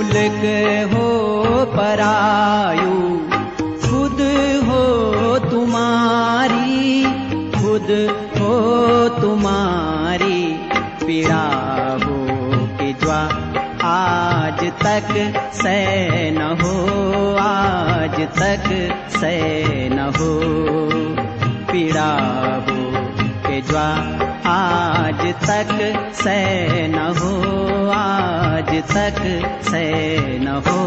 मुल्क हो परायु, खुद हो तुम्हारी, खुद हो तुम्हारी, पीड़ा हो कि ज्वा आज तक सह न हो, आज तक सह न हो, पीड़ा हो कि ज्वा आज तक सह न हो, आज तक सह न हो।